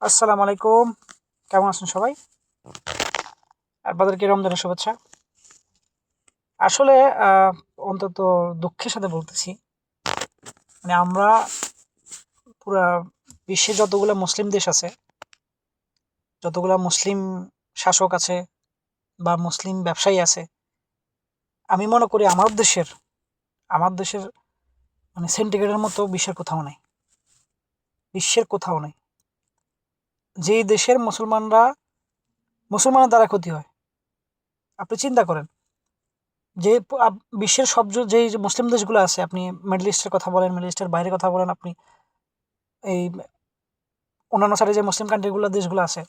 আসসালামু আলাইকুম। কেমন আছেন সবাই? আপনাদেরকে রমজানের শুভেচ্ছা। আসলে অন্তত দুঃখের সাথে বলতেছি, মানে আমরা পুরা বিশ্বে যতগুলো মুসলিম দেশ আছে, যতগুলো মুসলিম শাসক আছে বা মুসলিম ব্যবসায়ী আছে, আমি মনে করি আমার দেশের মানে সেন্টিগ্রেডের মতো বিশ্বের কোথাও নাই। যেই দেশের মুসলমানের দ্বারা ক্ষতি হয়, আপনি চিন্তা করেন যে বিশ্বের যেই যে মুসলিম দেশগুলো আছে, আপনি মিডল ইস্টের কথা বলেন, মিডল ইস্টের বাইরের কথা বলেন, আপনি এই অন্যান্য সাইডে যে মুসলিম কান্ট্রিগুলো দেশগুলো আছে,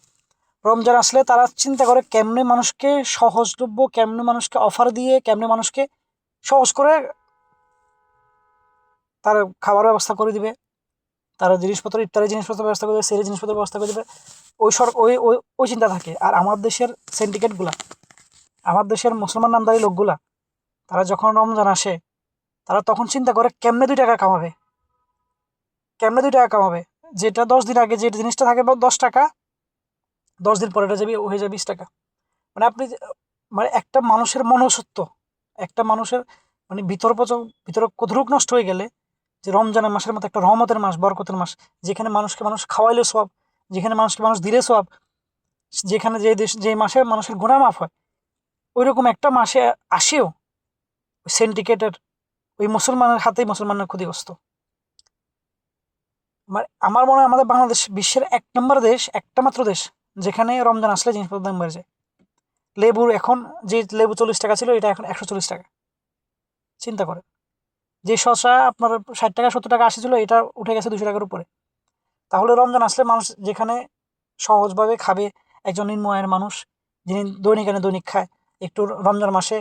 রমজান আসলে তারা চিন্তা করে কেমনে মানুষকে সহজলভ্য, কেমনে মানুষকে অফার দিয়ে, কেমনে মানুষকে সহজ করে তার খাবার ব্যবস্থা করে দিবে, তার জিনিসপত্র, ইফতারের জিনিসপত্র ব্যবস্থা করে দেবে, সেরের জিনিসপত্র ব্যবস্থা করে দেবে। ওই সর ওই ওই ওই চিন্তা থাকে। আর আমার দেশের সিন্ডিকেটগুলা, আমার দেশের মুসলমান নামদারি লোকগুলা, তারা যখন রমজান আসে, তারা তখন চিন্তা করে কেমনে 2 টাকা কামাবে। যেটা 10 দিন আগে যে জিনিসটা থাকে 10 টাকা, 10 দিন পরে এটা হয়ে যাবে 20 টাকা। মানে আপনি মানে একটা মানুষের মনসত্ব, একটা মানুষের মানে ভিতর কতটুক নষ্ট হয়ে গেলে, যে রমজানের মাসের মতো একটা রহমতের মাস, বরকতের মাস, যেখানে মানুষকে মানুষ খাওয়াইলে সওয়াব, যেখানে মানুষকে মানুষ দিলে সওয়াব, যেখানে যে মাসে মানুষের গুনাহ মাফ হয়, ওইরকম একটা মাসে আসেও সিন্ডিকেটের ওই মুসলমানের হাতেই মুসলমানের ক্ষতিগ্রস্ত। আমার মনে হয় আমাদের বাংলাদেশ বিশ্বের 1 নম্বর দেশ, একটা মাত্র দেশ যেখানে রমজান আসলে জিনিসপত্রের দাম বেড়ে যায়। লেবুর এখন, যে লেবু 40 টাকা ছিল, এটা এখন 140 টাকা। চিন্তা করে, যে শসা আপনার 60 টাকা 70 টাকা আসছিল, এটা উঠে গেছে 200 টাকার উপরে। তাহলে রমজান আসলে মানুষ যেখানে সহজভাবে খাবে, একজন নিম্ন আয়ের মানুষ যিনি দৈনিক আনে দৈনিক খায়, একটু রমজান মাসে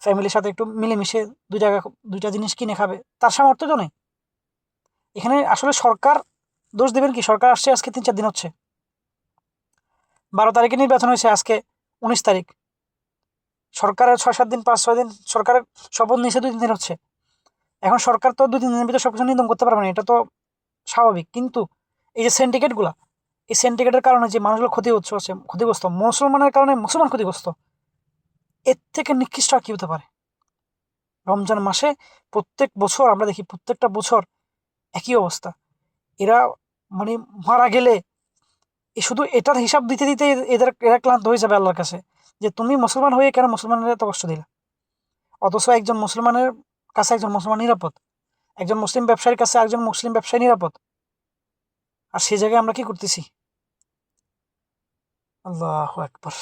ফ্যামিলির সাথে একটু মিলেমিশে 2 টাকা 2টা জিনিস কিনে খাবে, তার সামর্থ্য তো নেই। এখানে আসলে সরকার দোষ দেবেন কি? সরকার আসছে আজকে 3-4 দিন হচ্ছে, 12 তারিখে নির্বাচন হয়েছে, আজকে 19 তারিখ। সরকারের 6-7 দিন, 5-6 দিন সরকারের শপথ নিয়েছে, 2-3 দিন হচ্ছে। এখন সরকার তো 2-3 দিনের ভিতরে সবকিছু নিয়ন্ত্রণ করতে পারবে না, এটা তো স্বাভাবিক। কিন্তু এই যে সিন্ডিকেটগুলা, এই সিন্ডিকেটের কারণে যে মানুষগুলো ক্ষতিগ্রস্ত, মুসলমানের কারণে মুসলমান ক্ষতিগ্রস্ত, এর থেকে নিকৃষ্ট আর কি হতে পারে? রমজান মাসে প্রত্যেক বছর আমরা দেখি, প্রত্যেকটা বছর একই অবস্থা। এরা মানে মারা গেলে শুধু এটার হিসাব দিতে দিতে এরা ক্লান্ত হয়ে যাবে আল্লাহর কাছে, যে তুমি মুসলমান হয়ে কেন মুসলমানের এত কষ্ট দিলা। অথচ একজন মুসলমানের কাছে একজন মুসলমান নিরাপদ, একজন মুসলিম ব্যবসায়ীর কাছে একজন মুসলিম ব্যবসায়ী নিরাপদ। আর সেই জায়গায় আমরা কি করতেছি? আল্লাহু আকবার।